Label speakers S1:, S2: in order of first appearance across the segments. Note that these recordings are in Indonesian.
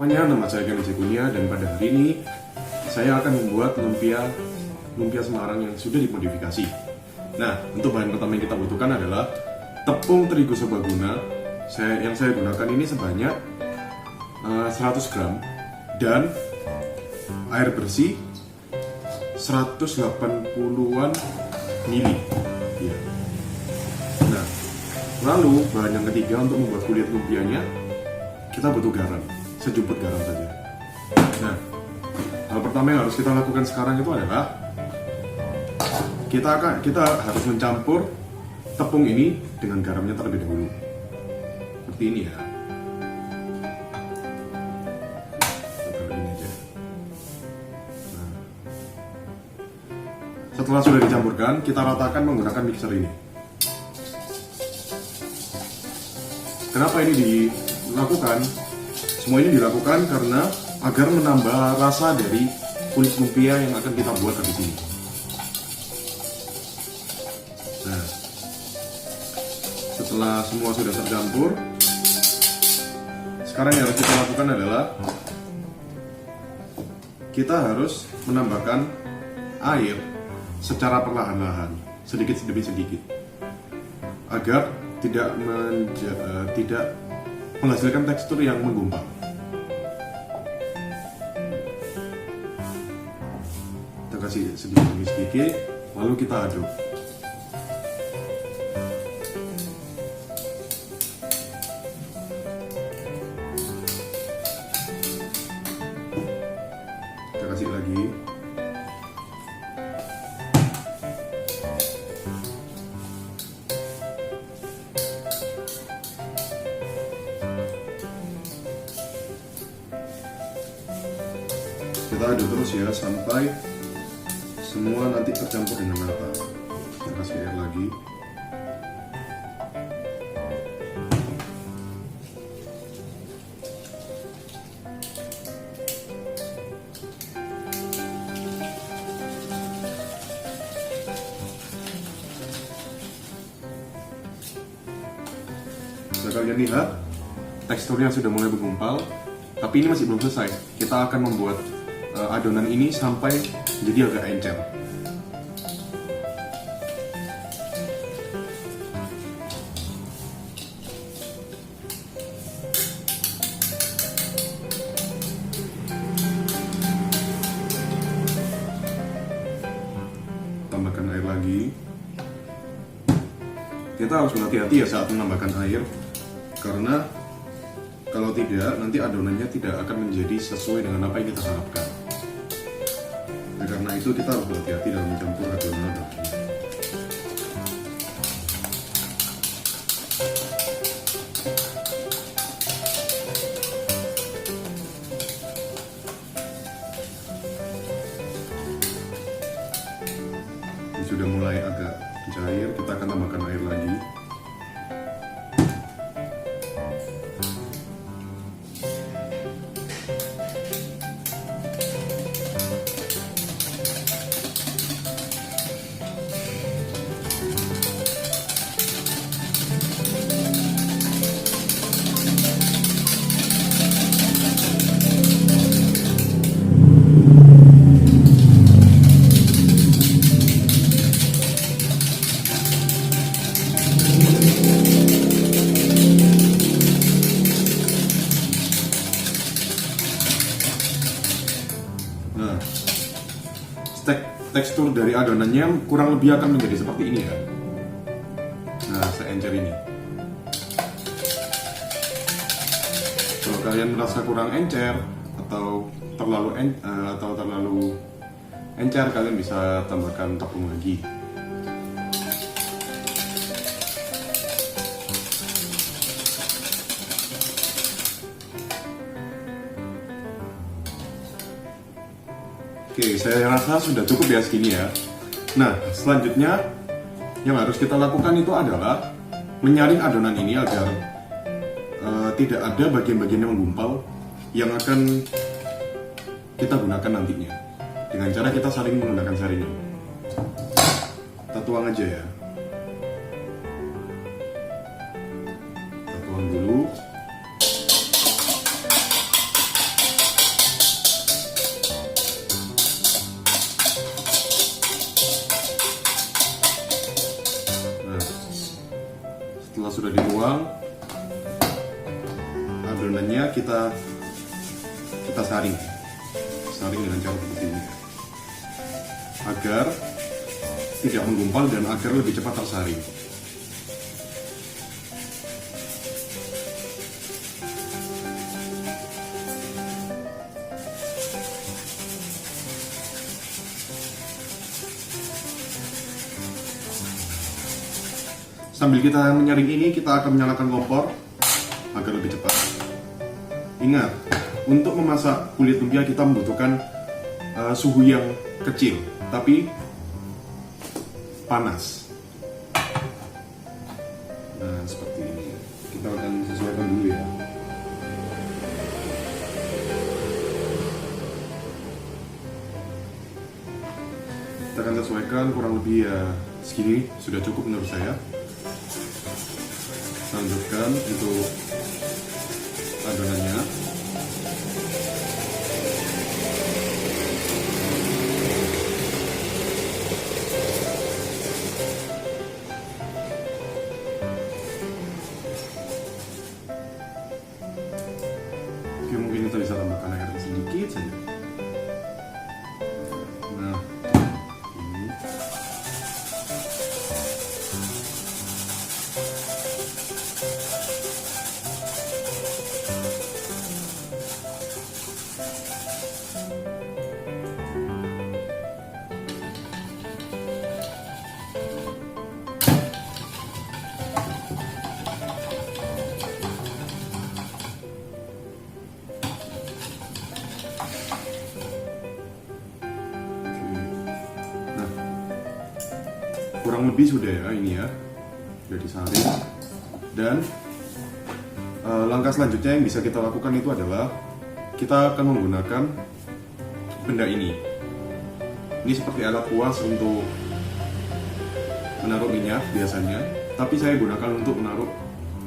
S1: Semuanya, nama saya Kenny Jekunia dan pada hari ini saya akan membuat lumpia Semarang yang sudah dimodifikasi. Nah, untuk bahan pertama yang kita butuhkan adalah tepung terigu serbaguna. Yang saya gunakan ini sebanyak 100 gram dan air bersih 180-an mili. Ya. Nah, lalu bahan yang ketiga untuk membuat kulit lumpianya, kita butuh garam. Sejumput garam saja. Nah, hal pertama yang harus kita lakukan sekarang itu adalah kita harus mencampur tepung ini dengan garamnya terlebih dahulu. Seperti ini ya. Taruh ini aja. Nah, setelah sudah dicampurkan, kita ratakan menggunakan mixer ini. Kenapa ini dilakukan? Semua ini dilakukan karena agar menambah rasa dari kulit lumpia yang akan kita buat di sini. Nah, setelah semua sudah tercampur, sekarang yang harus kita lakukan adalah kita harus menambahkan air secara perlahan-lahan, sedikit demi sedikit, agar tidak menghasilkan tekstur yang menggumpal. Kita kasih sedikit demi sedikit, lalu kita aduk. Kita kasih lagi. Kita aduk terus ya sampai semua nanti tercampur dengan rata. Kita kasih air lagi. Bisa kalian lihat teksturnya sudah mulai menggumpal, tapi ini masih belum selesai. Kita akan membuat adonan ini sampai jadi agak encer. Tambahkan air lagi. Kita harus berhati-hati ya saat menambahkan air, karena kalau tidak, nanti adonannya tidak akan menjadi sesuai dengan apa yang kita harapkan. Nah, karena itu kita harus berhati-hati dalam mencampur adonan. Ini sudah mulai agak cair, kita akan tambahkan air lagi. Nah, tekstur dari adonannya kurang lebih akan menjadi seperti ini ya. Nah, seencer ini. Kalau kalian merasa kurang encer atau terlalu encer, kalian bisa tambahkan tepung lagi. Oke, saya rasa sudah cukup ya segini ya. Nah, selanjutnya yang harus kita lakukan itu adalah menyaring adonan ini agar tidak ada bagian-bagian yang menggumpal yang akan kita gunakan nantinya. Dengan cara kita saring menggunakan saringan. Kita tuang aja ya. Kita tuang dulu. kita saring dengan cara seperti ini agar tidak menggumpal dan agar lebih cepat tersaring. Sambil kita menyaring ini, kita akan menyalakan kompor agar lebih cepat. Ingat, untuk memasak kulit lumpia kita membutuhkan suhu yang kecil, tapi panas. Nah, seperti ini. Kita akan sesuaikan dulu ya. Kita akan sesuaikan kurang lebih ya segini, sudah cukup menurut saya. Lanjutkan untuk adonannya. Oke, mungkin kita bisa tambahkan air sedikit saja. Nah, ini. Kurang lebih sudah ya ini ya, sudah disaring. Dan langkah selanjutnya yang bisa kita lakukan itu adalah kita akan menggunakan benda ini. Ini seperti alat kuas untuk menaruh minyak biasanya, tapi saya gunakan untuk menaruh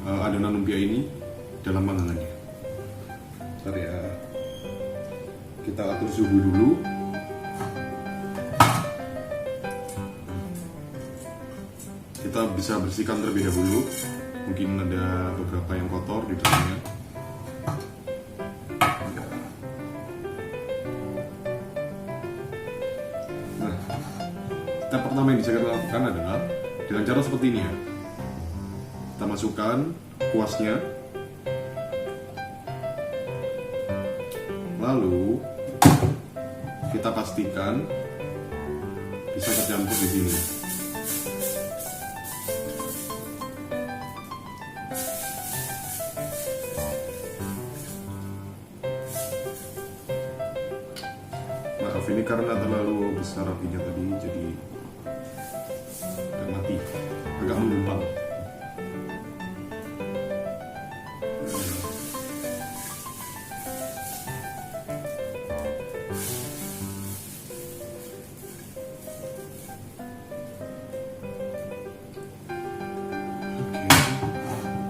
S1: adonan lumpia ini dalam panggangannya. Bentar ya, kita atur suhu dulu. Kita bisa bersihkan terlebih dahulu, mungkin ada beberapa yang kotor di dalamnya. Nah, step pertama yang bisa kita lakukan adalah dengan cara seperti ini ya. Kita masukkan kuasnya, lalu kita pastikan bisa tercampur di sini. Maaf, ini karena terlalu besar apinya tadi, jadi agak mati, agak menggumpal.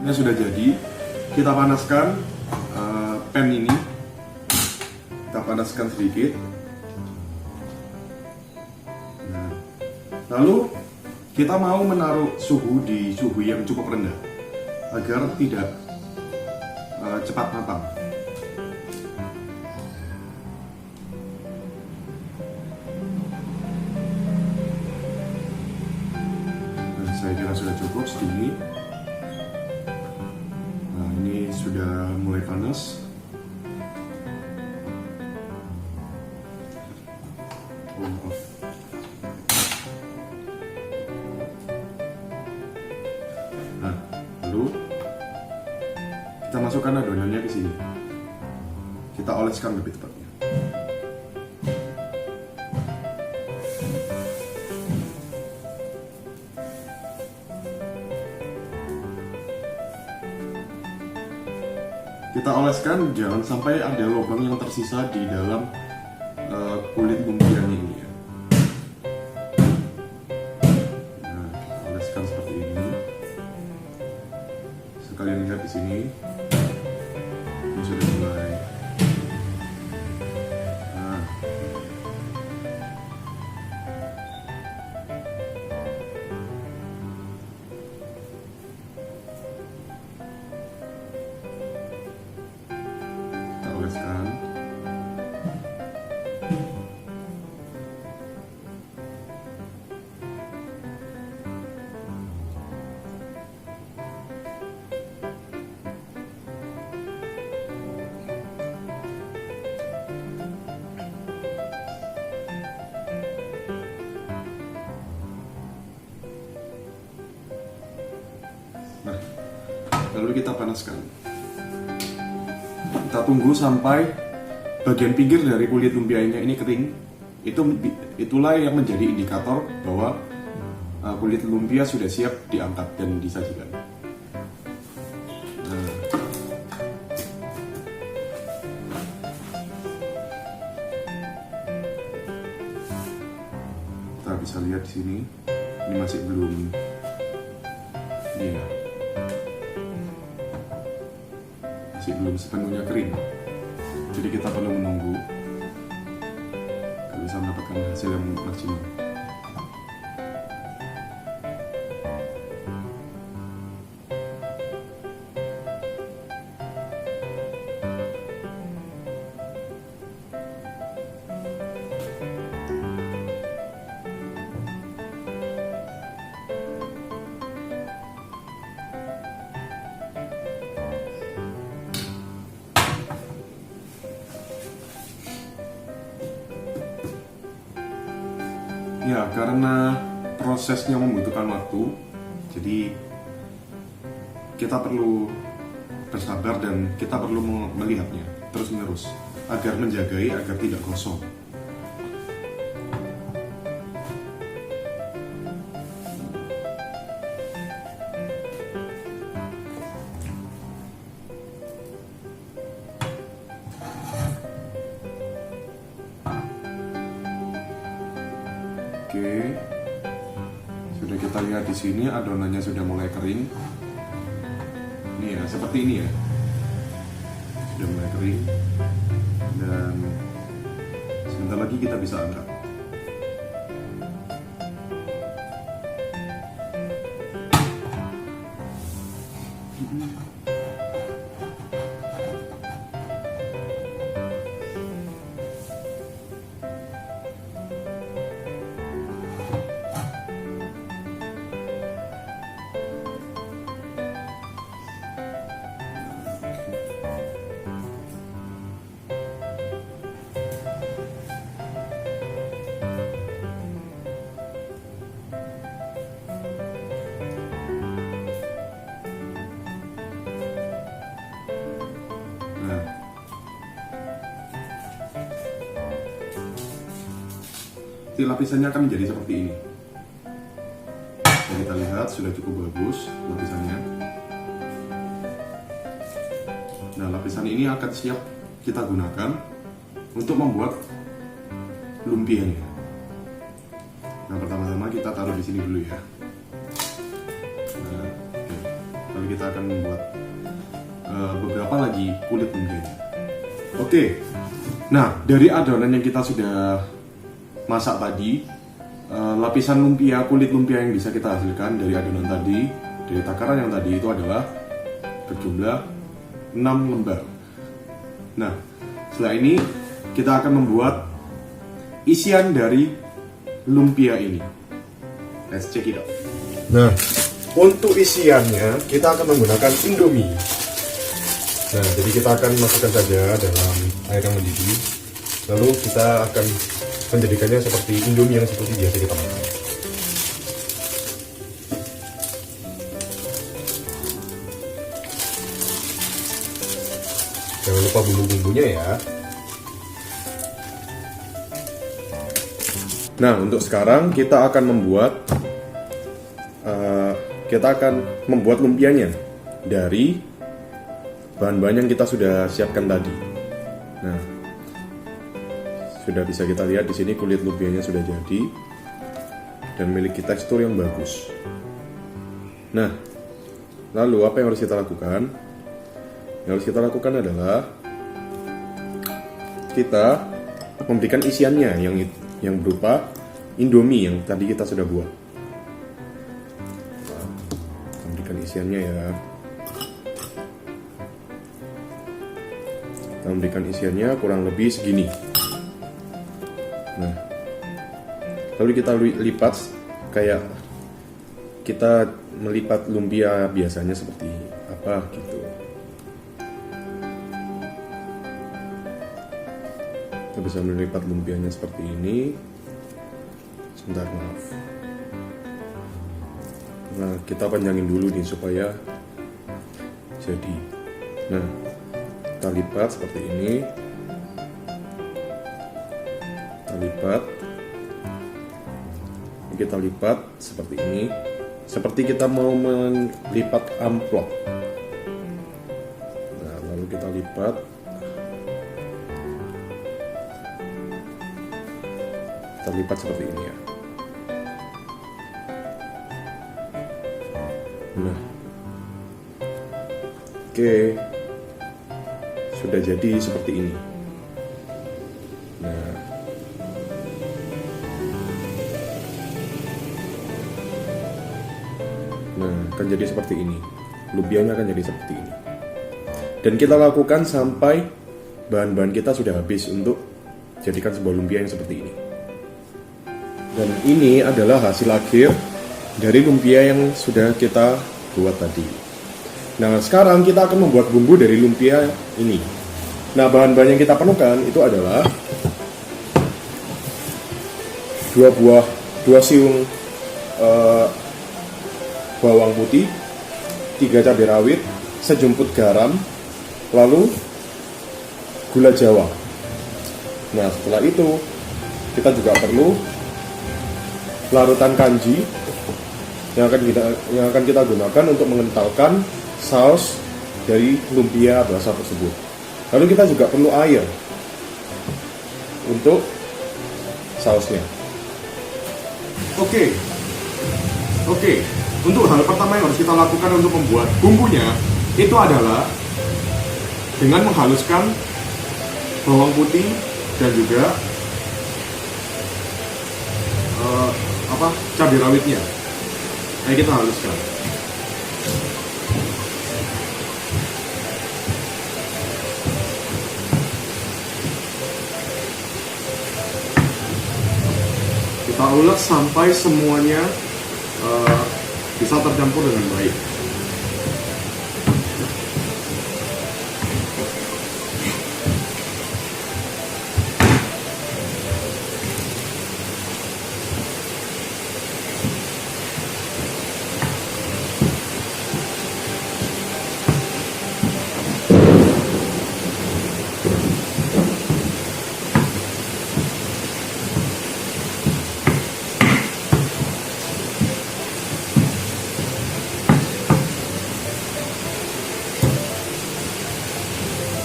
S1: Ini sudah jadi. Kita panaskan pan ini, kita panaskan sedikit. Nah, lalu kita mau menaruh suhu di suhu yang cukup rendah agar tidak cepat matang. Nah, saya kira sudah cukup segini. Nah, ini sudah mulai panas. Oh, maaf. Nah, lalu kita masukkan adonannya ke sini. Kita oleskan lebih tepatnya. Kita oleskan, jangan sampai ada lubang yang tersisa di dalam kulit lumpianya ini ya. Nah, kita oleskan seperti ini. Sekalian lihat di sini, ini sudah mulai. Nah, oleskan. Nah, lalu kita panaskan. Kita tunggu sampai bagian pinggir dari kulit lumpianya ini kering. Itulah yang menjadi indikator bahwa kulit lumpia sudah siap diangkat dan disajikan. Nah, kita bisa lihat di sini, ini masih belum, ya, masih belum sepenuhnya kering. Jadi kita perlu menunggu agar bisa mendapatkan hasil yang maksimal. Ya, karena prosesnya membutuhkan waktu, jadi kita perlu bersabar dan kita perlu melihatnya terus-menerus agar menjagai agar tidak gosong. Oke, sudah kita lihat di sini adonannya sudah mulai kering. Ini ya, seperti ini ya, sudah mulai kering dan sebentar lagi kita bisa angkat. Si lapisannya akan menjadi seperti ini. Dan kita lihat sudah cukup bagus lapisannya. Nah, lapisan ini akan siap kita gunakan untuk membuat lumpianya. Nah, pertama-tama kita taruh di sini dulu ya. Nah, oke. Lalu kita akan membuat beberapa lagi kulit lumpianya. Oke. Nah, dari adonan yang kita sudah masak tadi, lapisan lumpia, kulit lumpia yang bisa kita hasilkan dari adonan tadi, dari takaran yang tadi itu adalah berjumlah 6 lembar. Nah, setelah ini kita akan membuat isian dari lumpia ini. Let's check it out. Nah, untuk isiannya kita akan menggunakan Indomie. Nah, jadi kita akan masukkan saja dalam air yang mendidih. Lalu kita akan menjadikannya seperti Indomie yang seperti biasa kita makan. Jangan lupa bumbu-bumbunya ya. Nah, untuk sekarang kita akan membuat lumpianya dari bahan-bahan yang kita sudah siapkan tadi. Nah, sudah bisa kita lihat di sini kulit lumpianya sudah jadi dan memiliki tekstur yang bagus. Nah, lalu apa yang harus kita lakukan? Yang harus kita lakukan adalah kita memberikan isiannya yang berupa Indomie yang tadi kita sudah buat. Nah, memberikan isiannya ya. Kita memberikan isiannya kurang lebih segini. Nah, lalu kita lipat kayak kita melipat lumpia biasanya seperti apa gitu. Kita bisa melipat lumpianya seperti ini. Sebentar, maaf. Nah, kita panjangin dulu nih supaya jadi. Nah, kita lipat seperti ini. Kita lipat seperti ini, seperti kita mau melipat amplop. Nah, lalu kita lipat, seperti ini ya. Nah, oke, sudah jadi seperti ini. Nah, akan jadi seperti ini. Lumpianya akan jadi seperti ini. Dan kita lakukan sampai bahan-bahan kita sudah habis untuk jadikan sebuah lumpia yang seperti ini. Dan ini adalah hasil akhir dari lumpia yang sudah kita buat tadi. Nah, sekarang kita akan membuat bumbu dari lumpia ini. Nah, bahan-bahan yang kita perlukan itu adalah 2 siung bawang putih, 3 cabai rawit, sejumput garam, lalu gula jawa. Nah, setelah itu kita juga perlu larutan kanji yang akan kita gunakan untuk mengentalkan saus dari lumpia basah tersebut. Lalu kita juga perlu air untuk sausnya. Oke. Untuk hal pertama yang harus kita lakukan untuk membuat bumbunya itu adalah dengan menghaluskan bawang putih dan juga cabai rawitnya. Nah, kita haluskan. Kita ulek sampai semuanya bisa tercampur dengan baik.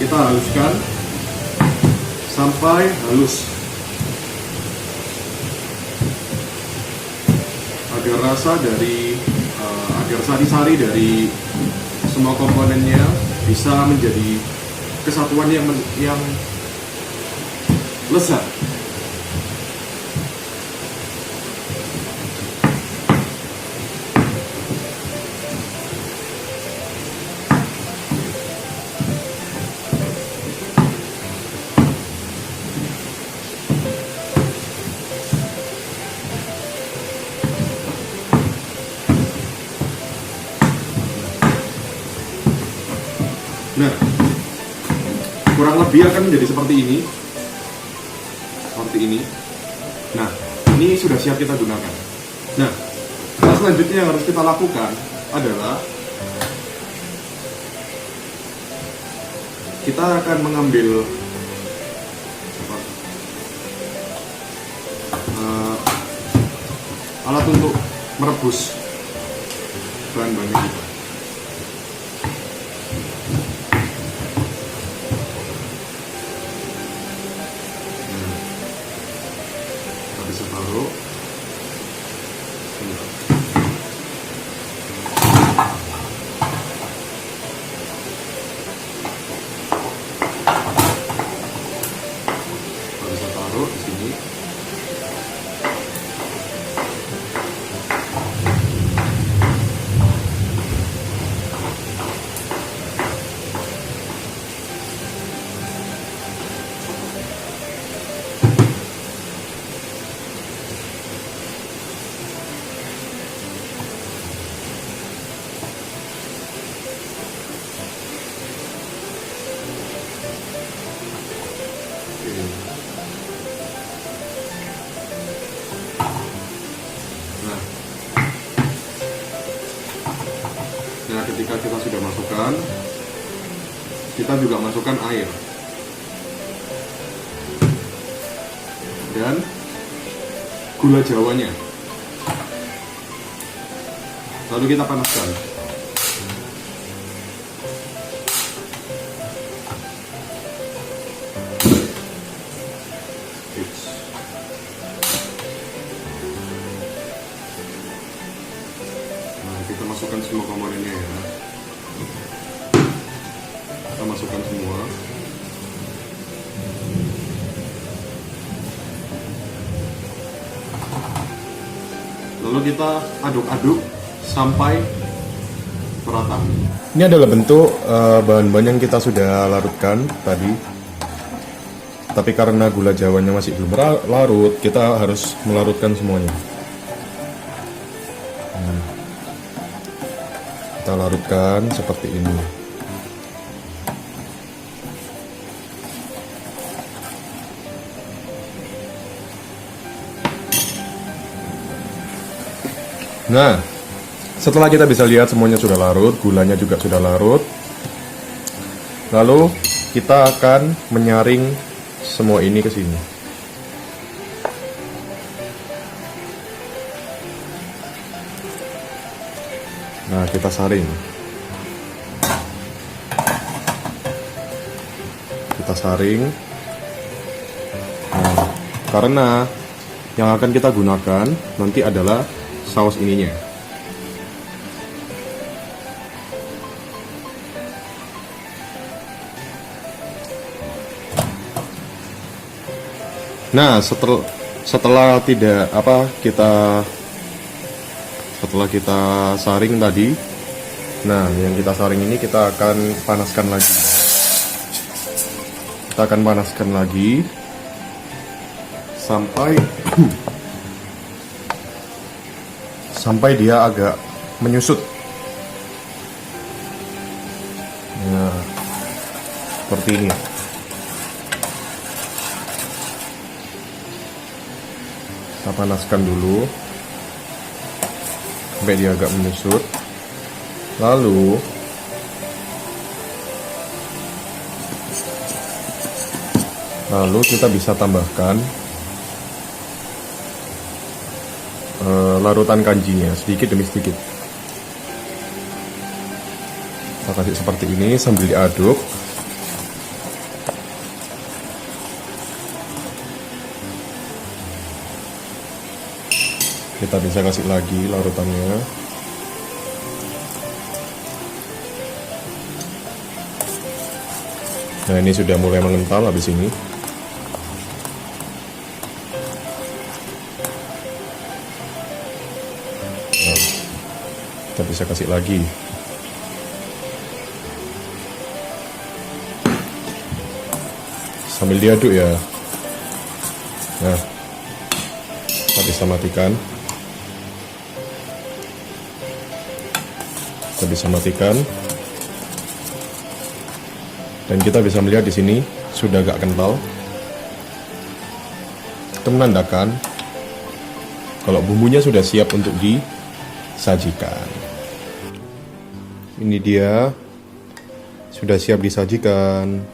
S1: Kita haluskan sampai halus agar sari-sari dari semua komponennya bisa menjadi kesatuan yang lezat. Nah, kurang lebih akan menjadi seperti ini. Nah, ini sudah siap kita gunakan. Nah, selanjutnya yang harus kita lakukan adalah kita akan mengambil alat untuk merebus bahan-bahan kita. Bisa taruh di sini. Nah, ketika kita sudah masukkan, kita juga masukkan air dan gula jawanya. Lalu kita panaskan. Nah, kita masukkan semua komponennya ya. Kita masukkan semua. Lalu kita aduk-aduk sampai merata. Ini adalah bentuk bahan-bahan yang kita sudah larutkan tadi. Tapi karena gula jawanya masih belum larut, kita harus melarutkan semuanya. Kita larutkan seperti ini. Nah, setelah kita bisa lihat semuanya sudah larut, gulanya juga sudah larut, lalu kita akan menyaring semua ini ke sini. Nah, kita saring. Kita saring. Nah, karena yang akan kita gunakan nanti adalah saus ininya. Nah, setelah kita saring tadi, nah yang kita saring ini kita akan panaskan lagi. Kita akan panaskan lagi sampai sampai dia agak menyusut. Nah, seperti ini. Kita panaskan dulu sampai dia agak menyusut. Lalu kita bisa tambahkan larutan kanjinya sedikit demi sedikit. Kita kasih seperti ini sambil diaduk. Kita bisa kasih lagi larutannya. Nah, ini sudah mulai mengental habis ini. Nah, kita bisa kasih lagi. Sambil diaduk ya. Nah, kita bisa matikan. Kita bisa matikan. Dan kita bisa melihat di sini sudah agak kental. Itu menandakan kalau bumbunya sudah siap untuk disajikan. Ini dia sudah siap disajikan.